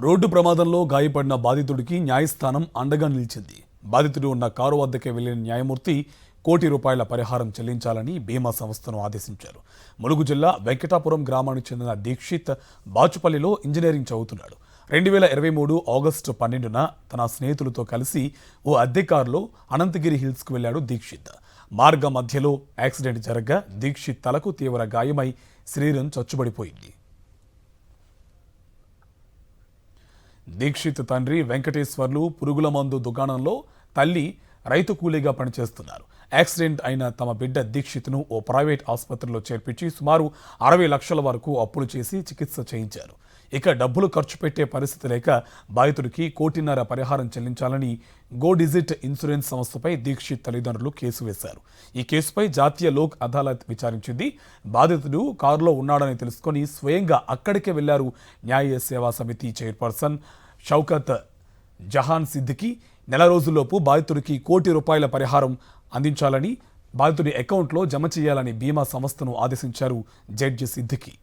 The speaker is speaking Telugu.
రోడ్డు ప్రమాదంలో గాయపడిన బాధితుడికి న్యాయస్థానం అండగా నిలిచింది. బాధితుడు ఉన్న కారు వద్దకే వెళ్లిన న్యాయమూర్తి ₹1 కోటి పరిహారం చెల్లించాలని బీమా సంస్థను ఆదేశించారు. ములుగు జిల్లా వెంకటాపురం గ్రామానికి చెందిన దీక్షిత్ బాచుపల్లిలో ఇంజనీరింగ్ చదువుతున్నాడు. 2023 ఆగస్టు 12న తన స్నేహితులతో కలిసి ఓ అద్దె కారులో అనంతగిరి హిల్స్కు వెళ్లాడు దీక్షిత్. మార్గ మధ్యలో యాక్సిడెంట్ జరగ్గా దీక్షిత్ తలకు తీవ్ర గాయమై శరీరం చచ్చుబడిపోయింది. దీక్షిత్ తండ్రి వెంకటేశ్వర్లు పురుగుల మందు దుకాణంలో, తల్లి రైతు కూలీగా పనిచేస్తున్నారు. యాక్సిడెంట్ అయిన తమ బిడ్డ దీక్షిత్ను ఓ ప్రైవేట్ ఆసుపత్రిలో చేర్పించి సుమారు 60 లక్షల వరకు అప్పులు చేసి చికిత్స చేయించారు. ఇక డబ్బులు ఖర్చు పెట్టే పరిస్థితి లేక బాధితుడికి ₹1.5 కోటి పరిహారం చెల్లించాలని గో డిజిట్ ఇన్సూరెన్స్ సంస్థపై దీక్షిత్ తల్లిదండ్రులు కేసు వేశారు. ఈ కేసుపై జాతీయ లోక్ అదాలత్ విచారించింది. బాధితుడు కారులో ఉన్నాడని తెలుసుకొని స్వయంగా అక్కడికే వెళ్లారు న్యాయ సేవా సమితి చైర్పర్సన్ షౌకత్ జహాన్ సిద్దికి. నెల రోజుల్లోపు బాధితుడికి ₹1 కోటి పరిహారం అందించాలని, బాధితుడి అకౌంట్లో జమ చేయాలని బీమా సంస్థను ఆదేశించారు జడ్జి సిద్దికి.